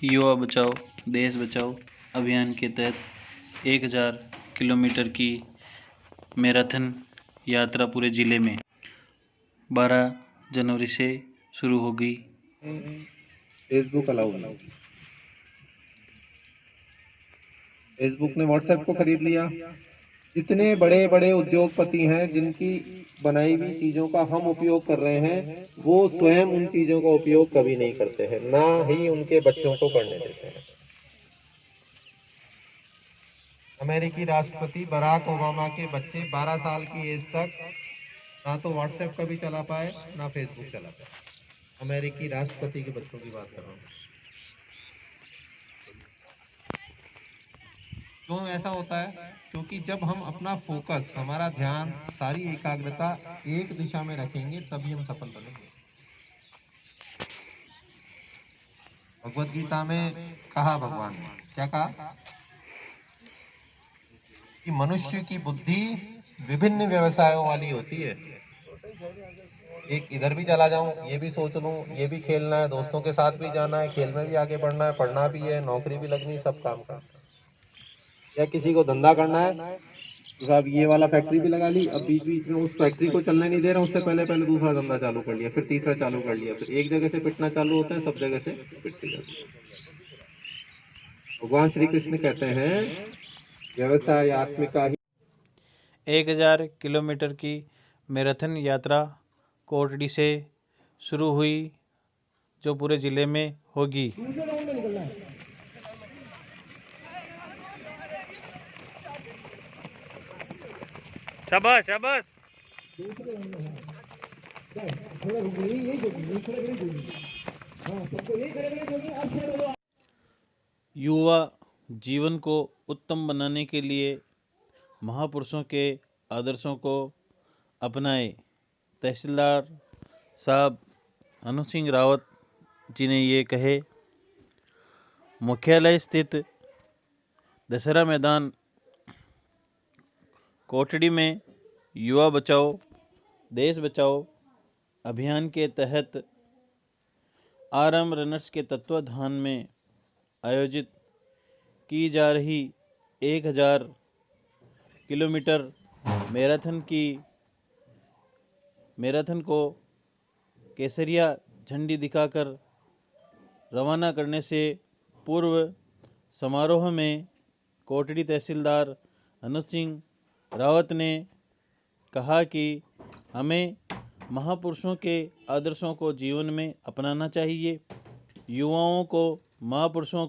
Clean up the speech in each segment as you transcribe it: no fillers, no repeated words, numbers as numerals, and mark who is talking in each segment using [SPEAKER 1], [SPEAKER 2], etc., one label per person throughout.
[SPEAKER 1] युवा बचाओ देश बचाओ अभियान के तहत 1000 किलोमीटर की मैराथन यात्रा पूरे ज़िले में 12 जनवरी से शुरू होगी।
[SPEAKER 2] फेसबुक अलाउ नहीं। फेसबुक ने व्हाट्सएप को खरीद लिया। जितने बड़े बड़े उद्योगपति हैं जिनकी बनाई हुई चीजों का हम उपयोग कर रहे हैं, वो स्वयं उन चीजों का उपयोग कभी नहीं करते हैं, ना ही उनके बच्चों को करने देते हैं। अमेरिकी राष्ट्रपति बराक ओबामा के बच्चे 12 साल की एज तक ना तो व्हाट्सएप कभी चला पाए, ना फेसबुक चला पाए। अमेरिकी राष्ट्रपति के बच्चों की बात कर रहा हूँ। क्यों ऐसा होता है? क्योंकि जब हम अपना फोकस, हमारा ध्यान, सारी एकाग्रता एक दिशा में रखेंगे तभी हम सफल बनेंगे। भगवत गीता में कहा, भगवान ने क्या कहा कि मनुष्य की बुद्धि विभिन्न व्यवसायों वाली होती है। एक इधर भी चला जाऊं, ये भी सोच लूं, ये भी खेलना है, दोस्तों के साथ भी जाना है, खेल में भी आगे बढ़ना है, पढ़ना भी है, नौकरी भी लगनी, सब काम करना है। या किसी को धंधा करना है तो साहब ये वाला फैक्ट्री भी लगा ली, अब बीच बीच में उस फैक्ट्री को चलने नहीं दे रहा, उससे पहले पहले दूसरा धंधा चालू कर लिया, फिर तीसरा चालू कर लिया, फिर एक जगह से पिटना चालू होता है, सब जगह से पिटते जाते हैं। भगवान श्री कृष्ण कहते हैं व्यवसायत्मिका ही
[SPEAKER 1] 1000 किलोमीटर की मैराथन यात्रा कोटड़ी से शुरू हुई, जो पूरे ज़िले में होगी। शाबाश शाबाश। युवा जीवन को उत्तम बनाने के लिए महापुरुषों के आदर्शों को अपनाए। तहसीलदार साहब अनु सिंह रावत जी ने ये कहे। मुख्यालय स्थित दशहरा मैदान कोटड़ी में युवा बचाओ देश बचाओ अभियान के तहत आरएम रनर्स के तत्वाधान में आयोजित की जा रही 1000 किलोमीटर मैराथन को केसरिया झंडी दिखाकर रवाना करने से पूर्व समारोह में कोटड़ी तहसीलदार अनु सिंह रावत ने कहा कि हमें महापुरुषों के आदर्शों को जीवन में अपनाना चाहिए। युवाओं को महापुरुषों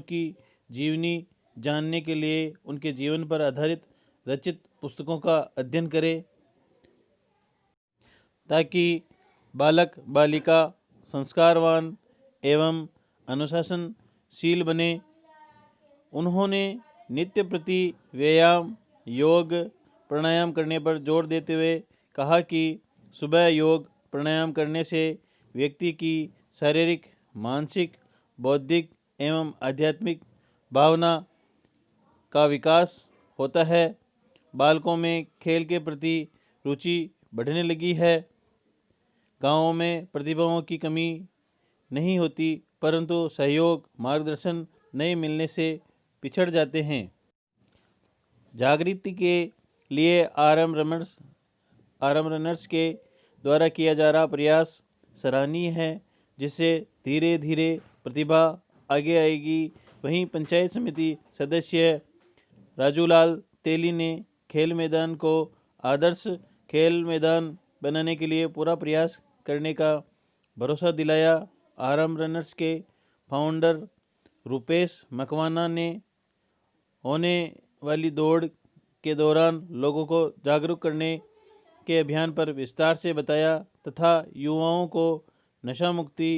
[SPEAKER 1] की जीवनी जानने के लिए उनके जीवन पर आधारित रचित पुस्तकों का अध्ययन करें, ताकि बालक बालिका संस्कारवान एवं अनुशासनशील बने। उन्होंने नित्य प्रति व्यायाम, योग, प्राणायाम करने पर जोर देते हुए कहा कि सुबह योग प्राणायाम करने से व्यक्ति की शारीरिक, मानसिक, बौद्धिक एवं आध्यात्मिक भावना का विकास होता है। बालकों में खेल के प्रति रुचि बढ़ने लगी है। गांवों में प्रतिभाओं की कमी नहीं होती, परंतु सहयोग, मार्गदर्शन नहीं मिलने से पिछड़ जाते हैं। जागृति के लिए आरएम रनर्स के द्वारा किया जा रहा प्रयास सराहनीय है, जिससे धीरे धीरे प्रतिभा आगे आएगी। वहीं पंचायत समिति सदस्य राजूलाल तेली ने खेल मैदान को आदर्श खेल मैदान बनाने के लिए पूरा प्रयास करने का भरोसा दिलाया। आरएम रनर्स के फाउंडर रुपेश मकवाना ने होने वाली दौड़ के दौरान लोगों को जागरूक करने के अभियान पर विस्तार से बताया तथा युवाओं को नशा मुक्ति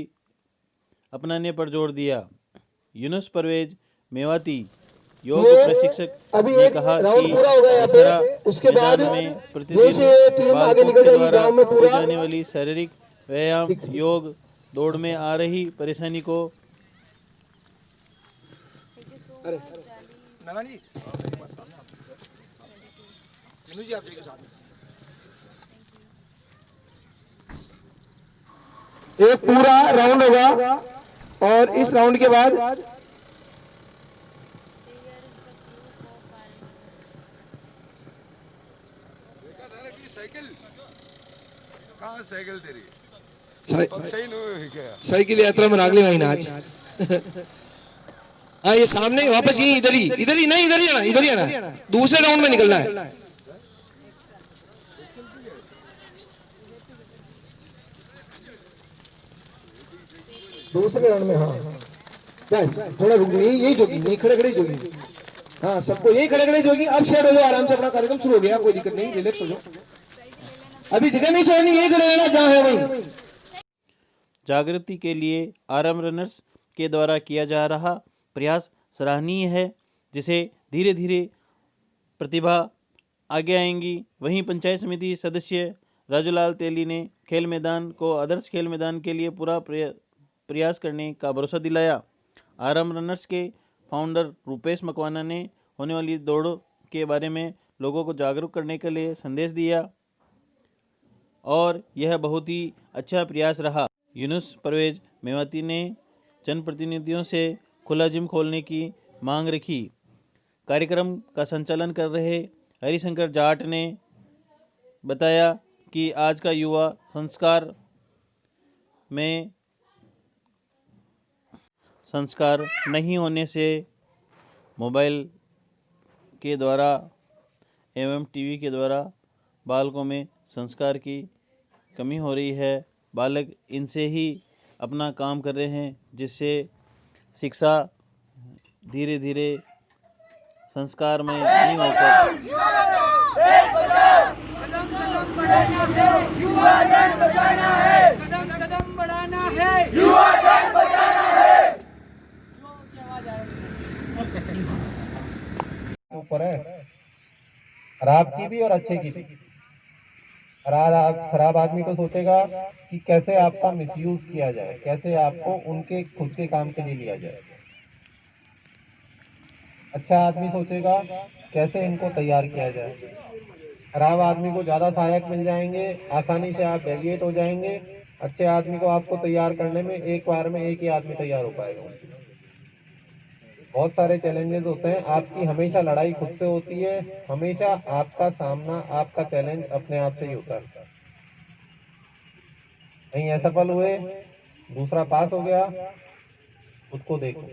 [SPEAKER 1] अपनाने पर जोर दिया। यूनुस परवेज मेवाती योग प्रशिक्षक ने कहा कि दशहरा मैदान में प्रतिदिन बालकों के द्वारा की जाने वाली शारीरिक व्यायाम, योग, दौड़ में आ रही परेशानी को
[SPEAKER 3] एक पूरा राउंड होगा और इस राउंड के बाद
[SPEAKER 4] साइकिल तेरी
[SPEAKER 3] साइकिल यात्रा में नागली भाई नाच। हाँ ये सामने वापस ये इधर ही नहीं, इधर ही आना, दूसरे राउंड में निकलना है। दूसरे राउंड में, हाँ बस थोड़ा रुक जाइए, यही जोगिंग, नहीं खड़े खड़े जोगिंग। हाँ सबको यही खड़े खड़े जोगिंग। अब शेड हो जाओ आराम से, अपना कार्यक्रम शुरू हो गया, कोई दिक्कत नहीं, रिलैक्स हो जाओ, अभी जगह नहीं छोड़नी, यही खड़े रहना जहाँ है वहीं।
[SPEAKER 1] जागृति के लिए आरएम रनर्स के द्वारा किया जा रहा प्रयास सराहनीय है, जिसे धीरे धीरे प्रतिभा आगे आएंगी। वहीं पंचायत समिति सदस्य राजूलाल तेली ने खेल मैदान को आदर्श खेल मैदान के लिए पूरा प्रयास करने का भरोसा दिलाया। आरएम रनर्स के फाउंडर रूपेश मकवाना ने होने वाली दौड़ के बारे में लोगों को जागरूक करने के लिए संदेश दिया और यह बहुत ही अच्छा प्रयास रहा। यूनुस परवेज मेवाती ने जनप्रतिनिधियों से खुला जिम खोलने की मांग रखी। कार्यक्रम का संचालन कर रहे हरिशंकर जाट ने बताया कि आज का युवा संस्कार नहीं होने से मोबाइल के द्वारा एवं टीवी के द्वारा बालकों में संस्कार की कमी हो रही है। बालक इनसे ही अपना काम कर रहे हैं, जिससे शिक्षा धीरे धीरे संस्कार में नहीं होकर
[SPEAKER 2] ऊपर है, खराब की भी और अच्छे की भी। खराब आदमी तो सोचेगा कि कैसे आपका मिसयूज किया जाए, कैसे आपको उनके खुद के काम के लिए लिया जाए। अच्छा आदमी सोचेगा कैसे इनको तैयार किया जाए। खराब आदमी को ज्यादा सहायक मिल जाएंगे, आसानी से आप डेविएट हो जाएंगे। अच्छे आदमी को आपको तैयार करने में एक बार में एक ही आदमी तैयार हो पाएगा। बहुत सारे चैलेंजेस होते हैं, आपकी हमेशा लड़ाई खुद से होती है, हमेशा आपका सामना, आपका चैलेंज अपने आप से ही होता है। कहीं असफल हुए, दूसरा पास हो गया, खुद को देखो।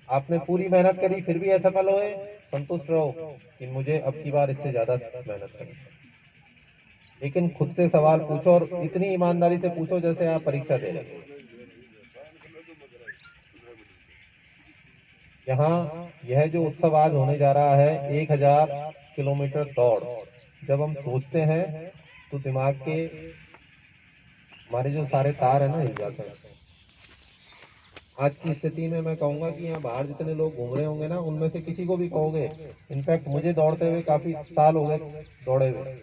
[SPEAKER 2] आपने पूरी मेहनत करी फिर भी असफल हुए, संतुष्ट रहो कि मुझे अब की बार इससे ज्यादा मेहनत करनी। लेकिन खुद से सवाल पूछो और इतनी ईमानदारी से पूछो जैसे आप परीक्षा दे रहे हो। यहाँ यह जो उत्सव आज होने जा रहा है, 1000 किलोमीटर दौड़, जब हम सोचते हैं तो दिमाग के हमारे जो सारे तार है ना हिल जाते हैं। आज की स्थिति में मैं कहूंगा कि यहाँ बाहर जितने लोग घूम रहे होंगे ना, उनमें से किसी को भी कहोगे, इनफैक्ट मुझे दौड़ते हुए काफी साल हो गए दौड़े हुए,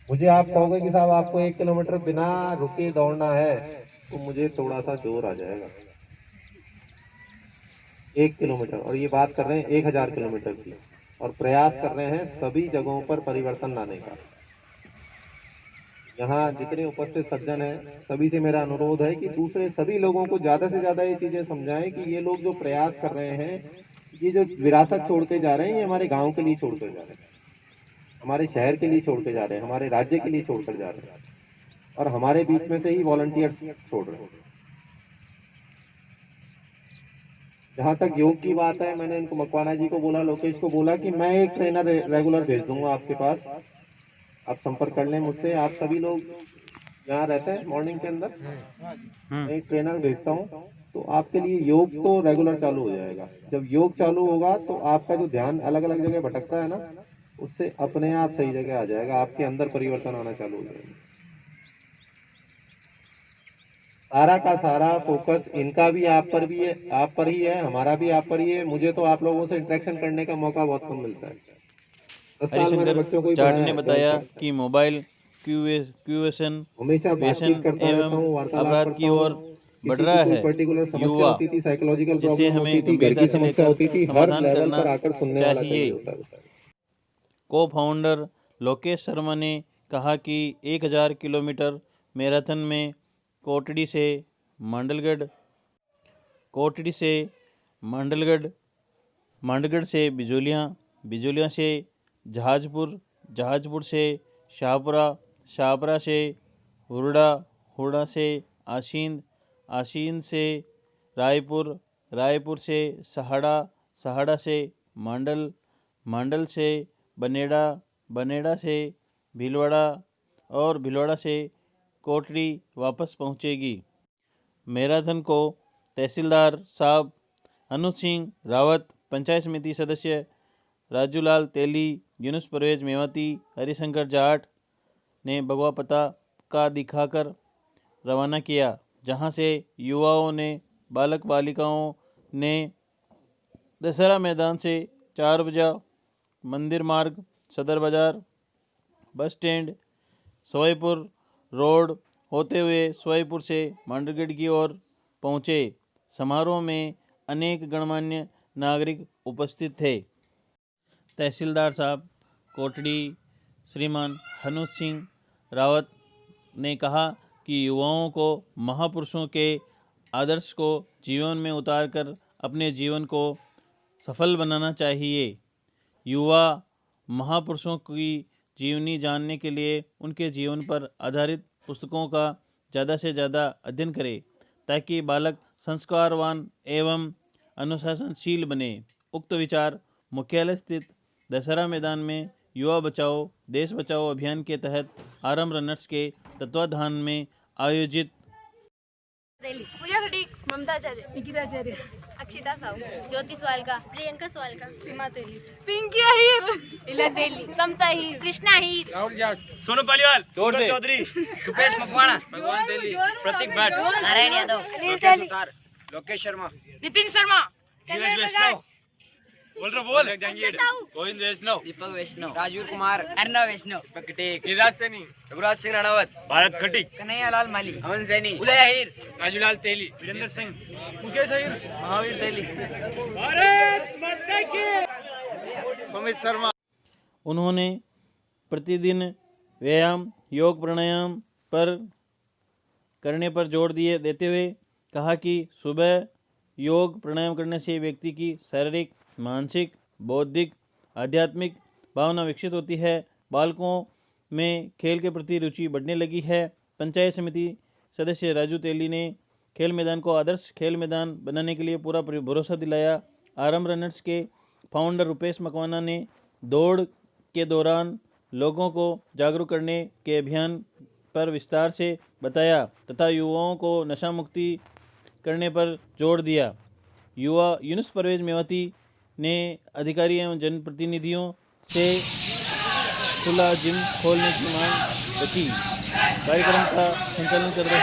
[SPEAKER 2] मुझे आप कहोगे कि साहब आपको 1 किलोमीटर बिना रुके दौड़ना है, तो मुझे थोड़ा सा जोर आ जाएगा। 1 किलोमीटर, और ये बात कर रहे हैं 1000 किलोमीटर की, और प्रयास कर रहे हैं सभी जगहों पर परिवर्तन लाने का। यहाँ जितने उपस्थित सज्जन हैं, सभी से मेरा अनुरोध है कि दूसरे सभी लोगों को ज्यादा से ज्यादा ये चीजें समझाएं कि ये लोग जो प्रयास कर रहे हैं, ये जो विरासत छोड़ के जा रहे हैं, ये हमारे गांव के लिए छोड़ कर जा रहे हैं, हमारे शहर के लिए छोड़ के जा रहे हैं, हमारे राज्य के लिए छोड़ कर जा रहे हैं, और हमारे बीच में से ही वॉलंटियर्स छोड़ रहे हैं। जहां तक योग की बात है, मैंने इनको मकवाना जी को बोला, लोकेश को बोला कि मैं एक ट्रेनर रेगुलर भेज दूंगा आपके पास, आप संपर्क कर लें मुझसे। आप सभी लोग यहाँ रहते हैं मॉर्निंग के अंदर, मैं एक ट्रेनर भेजता हूँ, तो आपके लिए योग तो रेगुलर चालू हो जाएगा। जब योग चालू होगा तो आपका जो ध्यान अलग अलग जगह भटकता है ना, उससे अपने आप सही जगह आ जाएगा, आपके अंदर परिवर्तन आना चालू हो जाएगा। सारा का सारा फोकस इनका भी आप पर ही है, हमारा भी आप पर ही है। मुझे तो आप लोगों से इंटरेक्शन करने का मौका बहुत कम मिलता है। 10 साल मैंने बच्चों को ही
[SPEAKER 1] जाट
[SPEAKER 2] पढ़ाया
[SPEAKER 1] ने
[SPEAKER 2] है,
[SPEAKER 1] बताया
[SPEAKER 2] 12th तक।
[SPEAKER 1] कि मोबाइल क्यूएसन
[SPEAKER 2] हमेशा बातचीत करता रहता हूँ, वार्तालाप
[SPEAKER 1] अपराध
[SPEAKER 2] करता
[SPEAKER 1] की ओर
[SPEAKER 2] हूँ।
[SPEAKER 1] बढ़
[SPEAKER 2] किसी
[SPEAKER 1] रहा
[SPEAKER 2] की कोई
[SPEAKER 1] है।
[SPEAKER 2] पर्टिकुलर समस्या
[SPEAKER 1] युवा,
[SPEAKER 2] होती थी, साइकोलॉजिकल
[SPEAKER 1] जिसे
[SPEAKER 2] प्रॉब्लम
[SPEAKER 1] हमें
[SPEAKER 2] होती थी, घर
[SPEAKER 1] गंभीरता
[SPEAKER 2] की
[SPEAKER 1] से
[SPEAKER 2] समस्या
[SPEAKER 1] लेकर
[SPEAKER 2] होती थी, हर
[SPEAKER 1] समाधान
[SPEAKER 2] लेवल
[SPEAKER 1] करना
[SPEAKER 2] पर आकर सुनने वाला
[SPEAKER 1] चाहिए।
[SPEAKER 2] चाहिए होता है।
[SPEAKER 1] को फाउंडर लोकेश शर्मा ने कहा कि 1000 किलोमीटर मैराथन में कोटड़ी से मांडलगढ़, कोटड़ी से मांडलगढ़, मांडलगढ़ से बिजोलियाँ, बिजोलियाँ से जहाजपुर, जहाजपुर से शाहपुरा, शाहपुरा से हुरडा, हुरडा से आशीन, आशीन से रायपुर, रायपुर से सहाड़ा, सहाड़ा से मांडल, मांडल से बनेड़ा, बनेड़ा से भीलवाड़ा और भीलवाड़ा से कोटड़ी वापस पहुंचेगी। मैराथन को तहसीलदार साहब अनुज सिंह रावत, पंचायत समिति सदस्य राजूलाल तेली, यूनुस परवेज मेवाती, हरिशंकर जाट ने भगवा पताका दिखाकर रवाना किया, जहां से युवाओं ने, बालक बालिकाओं ने दशहरा मैदान से 4 बजे मंदिर मार्ग, सदर बाजार, बस स्टैंड, सवाईपुर रोड होते हुए सवाईपुर से मांडलगढ़ की ओर पहुँचे। समारोह में अनेक गणमान्य नागरिक उपस्थित थे। तहसीलदार साहब कोटड़ी श्रीमान अनुज सिंह रावत ने कहा कि युवाओं को महापुरुषों के आदर्श को जीवन में उतारकर अपने जीवन को सफल बनाना चाहिए। युवा महापुरुषों की जीवनी जानने के लिए उनके जीवन पर आधारित पुस्तकों का ज़्यादा से ज़्यादा अध्ययन करें, ताकि बालक संस्कारवान एवं अनुशासनशील बने। उक्त विचार मुख्यालय स्थित दशहरा मैदान में युवा बचाओ देश बचाओ अभियान के तहत आरम रनर्स के तत्वाधान में आयोजित
[SPEAKER 5] पूजा खटीक, ममता आचार्य, निकिता आचार्य,
[SPEAKER 6] अक्षिता साहू, ज्योति सवालका, प्रियंका सवालका,
[SPEAKER 5] सीमा तेली, पिंकी अहीर, इला तेली, समता अहीर,
[SPEAKER 6] कृष्णा हीर,
[SPEAKER 7] राहुल जाट, सोनू पालीवाल, चौधरी, रुपेश मकवाणा, भगवान तेली, प्रतीक भट्ट,
[SPEAKER 6] नारायण यादव,
[SPEAKER 5] अनिल तेली,
[SPEAKER 7] लोकेश शर्मा,
[SPEAKER 5] नितिन शर्मा,
[SPEAKER 7] धीरज वैष्णव, बोल गोविंद वैष्णव,
[SPEAKER 8] दीपक वैष्णव,
[SPEAKER 7] राजूर कुमार,
[SPEAKER 8] अर्णव वैष्णव,
[SPEAKER 7] कटेक, गिरिराज सैनी, रघुराज सिंह राणावत, भारत खटीक,
[SPEAKER 8] कन्हैयालाल माली,
[SPEAKER 7] अमन सैनी,
[SPEAKER 8] उदय अहीर,
[SPEAKER 7] राजूलाल तेली, वीरेंद्र सिंह, मुकेश अहीर, महावीर तेली, सुमित शर्मा।
[SPEAKER 1] उन्होंने प्रतिदिन व्यायाम योग प्राणायाम पर करने पर जोर देते हुए कहा कि सुबह योग प्राणायाम करने से व्यक्ति की शारीरिक, मानसिक, बौद्धिक, आध्यात्मिक भावना विकसित होती है। बालकों में खेल के प्रति रुचि बढ़ने लगी है। पंचायत समिति सदस्य राजू तेली ने खेल मैदान को आदर्श खेल मैदान बनाने के लिए पूरा भरोसा दिलाया। आरम रनर्स के फाउंडर रुपेश मकवाना ने दौड़ के दौरान लोगों को जागरूक करने के अभियान पर विस्तार से बताया तथा युवाओं को नशा मुक्ति करने पर जोर दिया। युवा यूनुस परवेज मेवाती ने अधिकारी एवं जनप्रतिनिधियों से खुला जिम खोलने की मांग रखी। कार्यक्रम का संचालन कर रहे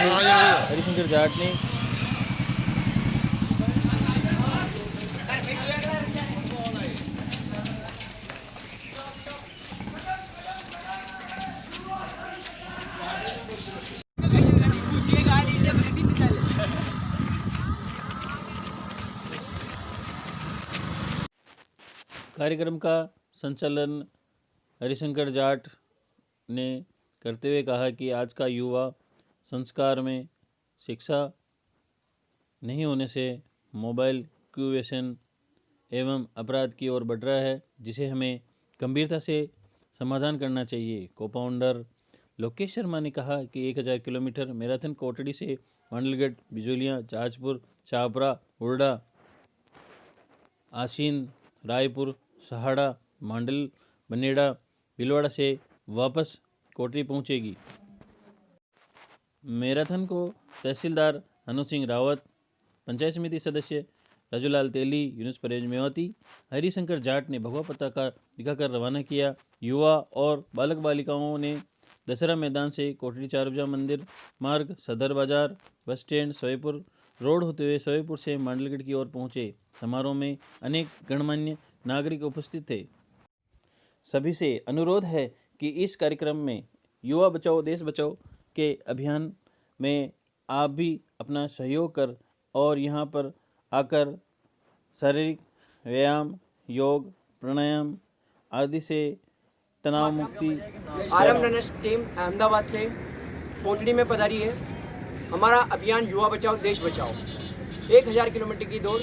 [SPEAKER 1] हरिशंकर जाट ने कार्यक्रम का संचालन हरिशंकर जाट ने करते हुए कहा कि आज का युवा संस्कार में शिक्षा नहीं होने से मोबाइल क्यूवेशन एवं अपराध की ओर बढ़ रहा है, जिसे हमें गंभीरता से समाधान करना चाहिए। को-फाउंडर लोकेश शर्मा ने कहा कि 1000 किलोमीटर मैराथन कोटड़ी से मांडलगढ़, बिजोलियाँ, जहाजपुर, शाहपुरा, हुरडा, आशीन, रायपुर, सहाड़ा, मांडल, बनेड़ा, भीलवाड़ा से वापस कोटड़ी पहुंचेगी। मैराथन को तहसीलदार अनुज सिंह रावत, पंचायत समिति सदस्य राजूलाल तेली, यूनुस परवेज मेवाती, हरिशंकर जाट ने भगवा पताका दिखाकर रवाना किया। युवा और बालक बालिकाओं ने दशहरा मैदान से कोटड़ी 4 बजे मंदिर मार्ग, सदर बाजार, बस स्टैंड, सवाईपुर रोड होते हुए सवाईपुर से मांडलगढ़ की ओर पहुंचे। समारोह में अनेक गणमान्य नागरिक उपस्थित थे। सभी से अनुरोध है कि इस कार्यक्रम में युवा बचाओ देश बचाओ के अभियान में आप भी अपना सहयोग कर और यहाँ पर आकर शारीरिक व्यायाम, योग, प्राणायाम आदि से तनाव मुक्ति।
[SPEAKER 8] आरम रनर्स टीम अहमदाबाद से कोटड़ी में पधारी है। हमारा अभियान युवा बचाओ देश बचाओ 1000 किलोमीटर की दौड़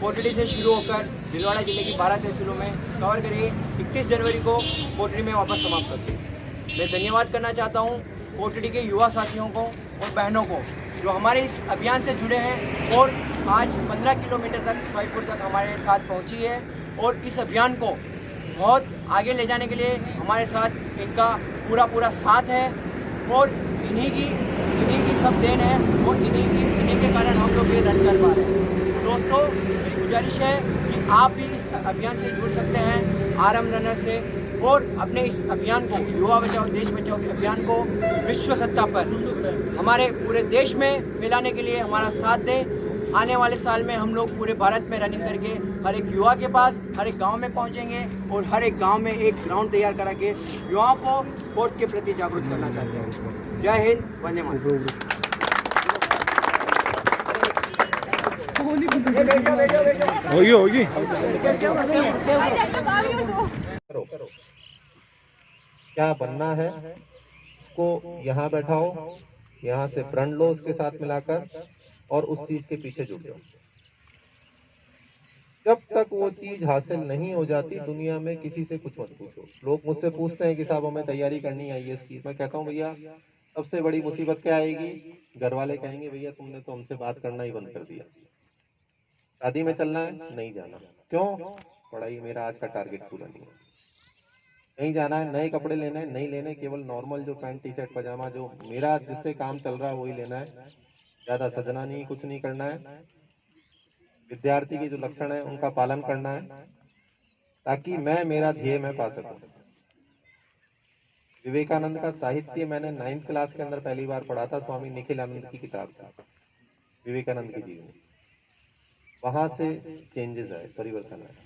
[SPEAKER 8] कोटड़ी से शुरू होकर भीलवाड़ा जिले की 12 तहसीलों में कवर करेंगे। 31 जनवरी को कोटड़ी में वापस समाप्त करते हैं। मैं धन्यवाद करना चाहता हूँ कोटड़ी के युवा साथियों को और बहनों को जो हमारे इस अभियान से जुड़े हैं और आज 15 किलोमीटर तक स्वाईपुर तक हमारे साथ पहुँची है और इस अभियान को बहुत आगे ले जाने के लिए हमारे साथ इनका पूरा साथ है और इन्हीं की सब देन है और इन्हीं के कारण हम लोग ये रन कर पा रहे हैं। तो दोस्तों मेरी गुजारिश है कि आप भी इस अभियान से जुड़ सकते हैं आरएम रनर से और अपने इस अभियान को युवा बचाओ देश बचाओ के अभियान को विश्व सत्ता पर हमारे पूरे देश में फैलाने के लिए हमारा साथ दें। आने वाले साल में हम लोग पूरे भारत में रनिंग करके हर एक युवा के पास हर एक गांव में पहुंचेंगे और हर एक गांव में एक ग्राउंड तैयार करा के युवाओं को स्पोर्ट्स के प्रति जागरूक करना चाहते हैं। जय हिंद, वंदे मातरम।
[SPEAKER 2] क्या बनना है उसको यहाँ बैठाओ, यहाँ से प्रण लो उसके साथ मिलाकर और उस चीज के पीछे जुट जाओ। जब तक वो चीज हासिल नहीं हो जाती दुनिया में किसी से कुछ मत पूछो। लोग मुझसे पूछते हैं कि साहब हमें तैयारी करनी है आईएएस की। मैं कहता हूँ भैया सबसे बड़ी मुसीबत क्या आएगी? घर वाले कहेंगे भैया तुमने तो हमसे बात करना ही बंद कर दिया। शादी में चलना है, नहीं जाना। क्यों? पढ़ाई मेरा आज का टारगेट पूरा नहीं है। नहीं जाना है, नए कपड़े लेने हैं, नहीं लेने, केवल नॉर्मल जो पैंट टी शर्ट पजामा जो मेरा जिससे काम चल रहा है वही लेना है। ज्यादा सजना नहीं, कुछ नहीं करना है। विद्यार्थी के जो लक्षण है उनका पालन करना है ताकि मैं मेरा ध्येय मैं पा सकूं। विवेकानंद का साहित्य मैंने 9th क्लास के अंदर पहली बार पढ़ा था। स्वामी निखिलानंद की किताब थी विवेकानंद की जीवनी। वहां से चेंजेस आए, परिवर्तन आए।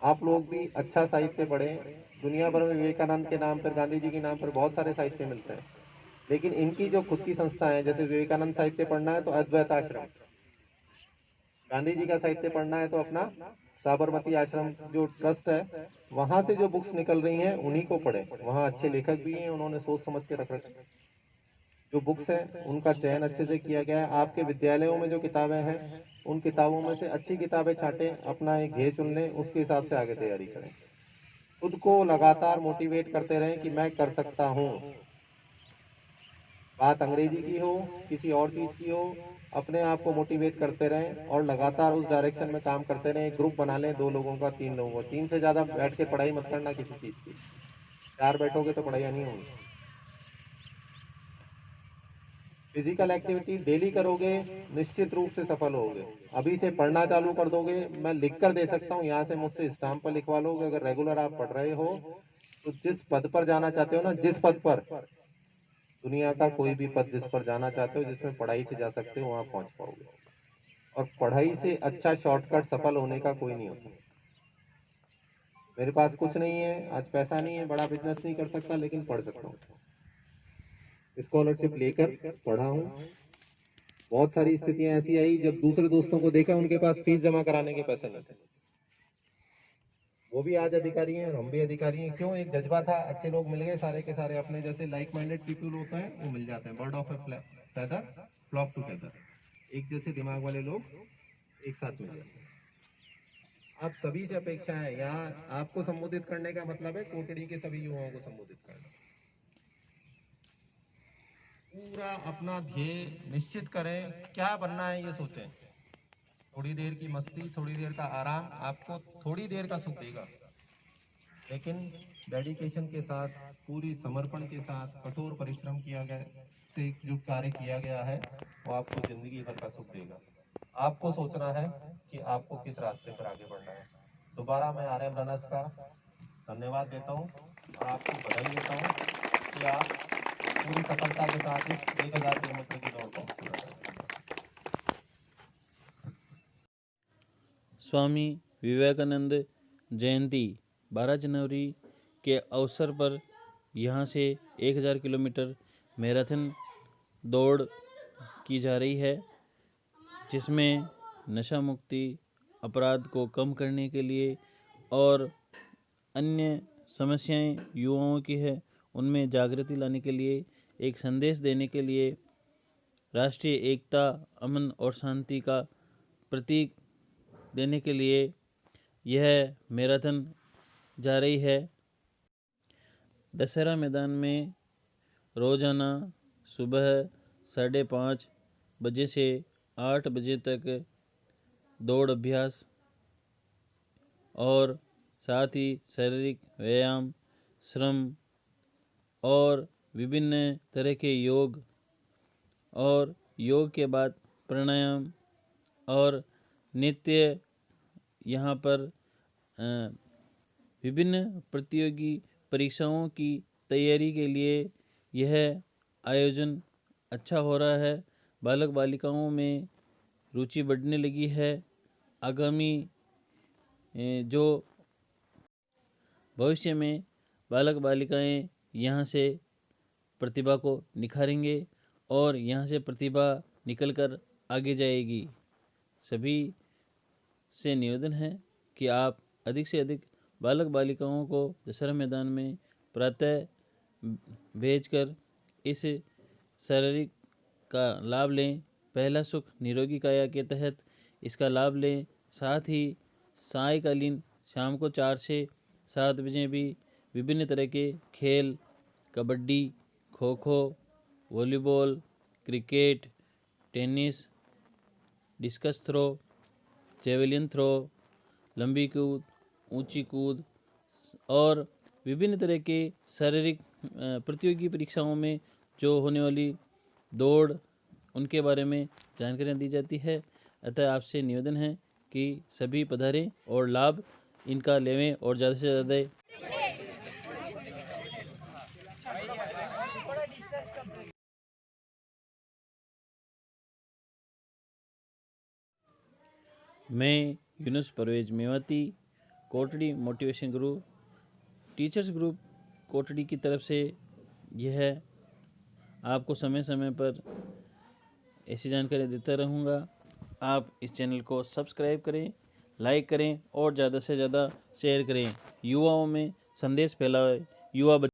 [SPEAKER 2] आप लोग भी अच्छा साहित्य पढ़ें। दुनिया भर में विवेकानंद के नाम पर, गांधी जी के नाम पर बहुत सारे साहित्य मिलते हैं, लेकिन इनकी जो खुद की संस्था है, जैसे विवेकानंद साहित्य पढ़ना है तो अद्वैत आश्रम, गांधी जी का साहित्य पढ़ना है तो अपना साबरमती आश्रम जो ट्रस्ट है वहां से जो बुक्स निकल रही हैं उन्हीं को पढ़ें। वहां अच्छे लेखक भी हैं, उन्होंने सोच समझ के रख रखे। जो बुक्स हैं उनका चयन अच्छे से किया गया है। आपके विद्यालयों में जो किताबें हैं उन किताबों में से अच्छी किताबें छांटें, अपना एक ध्येय चुन लें, उसके हिसाब से आगे तैयारी करें। खुद को लगातार मोटिवेट करते रहें कि मैं कर सकता हूं। बात अंग्रेजी की हो, किसी और चीज की हो, अपने आप को मोटिवेट करते रहें और लगातार उस डायरेक्शन में काम करते रहें। एक ग्रुप बना लें, 2 लोगों का, 3 लोगों का। 3 से ज्यादा बैठ के पढ़ाई मत करना किसी चीज की। 4 बैठोगे तो पढ़ाई नहीं होगी। फिजिकल एक्टिविटी डेली करोगे, निश्चित रूप से सफल होगे। अभी से पढ़ना चालू कर दोगे, मैं लिख कर दे सकता हूँ, यहाँ से मुझसे स्टाम्प पर लिखवा लोगे। अगर रेगुलर आप पढ़ रहे हो तो जिस पद पर जाना चाहते हो ना, जिस पद पर, दुनिया का कोई भी पद जिस पर जाना चाहते हो, जिसमें पढ़ाई से जा सकते हो, वहां पहुंच पाओगे। और पढ़ाई से अच्छा शॉर्टकट सफल होने का कोई नहीं होता। मेरे पास कुछ नहीं है, आज पैसा नहीं है, बड़ा बिजनेस नहीं कर सकता, लेकिन पढ़ सकता हूँ। स्कॉलरशिप लेकर पढ़ा हूँ। बहुत सारी स्थितियां ऐसी आई जब दूसरे दोस्तों को देखा उनके पास फीस जमा कराने के पैसे नहीं थे। वो भी आज अधिकारी हैं और हम भी अधिकारी हैं। क्यों? एक जज्बा था, अच्छे लोग मिल गए, सारे के सारे अपने जैसे लाइक माइंडेड पीपल होता है वो मिल जाते हैं। Bird of a feather flock together. एक जैसे दिमाग वाले लोग एक साथ मिल जाते हैं। आप सभी से अपेक्षा है, यहाँ आपको संबोधित करने का मतलब है कोटड़ी के सभी युवाओं को संबोधित करना। पूरा अपना ध्येय निश्चित करें, क्या बनना है ये सोचें। थोड़ी देर की मस्ती, थोड़ी देर का आराम आपको थोड़ी देर का सुख देगा, लेकिन डेडिकेशन के साथ, पूरी समर्पण के साथ, कठोर परिश्रम किया गया से जो कार्य किया गया है वो आपको जिंदगी भर का सुख देगा। आपको सोचना है कि आपको किस रास्ते पर आगे बढ़ना है। दोबारा मैं आरएम रनर्स का धन्यवाद देता हूँ और आपको बधाई देता हूँ कि आप पूरी सफलता के साथ इस 1000 किलोमीटर की दौड़ को पूरा करें।
[SPEAKER 1] स्वामी विवेकानंद जयंती 12 जनवरी के अवसर पर यहाँ से 1000 किलोमीटर मैराथन दौड़ की जा रही है, जिसमें नशा मुक्ति, अपराध को कम करने के लिए और अन्य समस्याएं युवाओं की है उनमें जागृति लाने के लिए, एक संदेश देने के लिए राष्ट्रीय एकता, अमन और शांति का प्रतीक देने के लिए यह मैराथन जा रही है। दशहरा मैदान में रोज़ाना सुबह 5:30 बजे से 8 बजे तक दौड़ अभ्यास और साथ ही शारीरिक व्यायाम, श्रम और विभिन्न तरह के योग और योग के बाद प्राणायाम और नित्य यहाँ पर विभिन्न प्रतियोगी परीक्षाओं की तैयारी के लिए यह आयोजन अच्छा हो रहा है। बालक बालिकाओं में रुचि बढ़ने लगी है। आगामी जो भविष्य में बालक बालिकाएं यहाँ से प्रतिभा को निखारेंगे और यहाँ से प्रतिभा निकलकर आगे जाएगी। सभी से निवेदन है कि आप अधिक से अधिक बालक बालिकाओं को दशहरा मैदान में प्रातः भेजकर इस शारीरिक का लाभ लें। पहला सुख निरोगी काया के तहत इसका लाभ लें। साथ ही सायकालीन शाम को 4 से 7 बजे भी विभिन्न तरह के खेल, kabaddi, kho kho, volleyball, cricket, tennis, discus throw, javelin throw, लंबी कूद, ऊंची कूद और विभिन्न तरह के शारीरिक प्रतियोगी परीक्षाओं में जो होने वाली दौड़ उनके बारे में जानकारियाँ दी जाती है। अतः आपसे निवेदन है कि सभी पधारें और लाभ इनका लेवें और ज़्यादा से ज़्यादा। मैं Yunus Parvez Mewati, Kotri motivation group, teachers group Kotri की तरफ से यह आपको समय समय पर ऐसी जानकारी देता रहूँगा। आप इस चैनल को सब्सक्राइब करें, लाइक करें और ज़्यादा से ज़्यादा शेयर करें। युवाओं में संदेश फैलाएं। युवा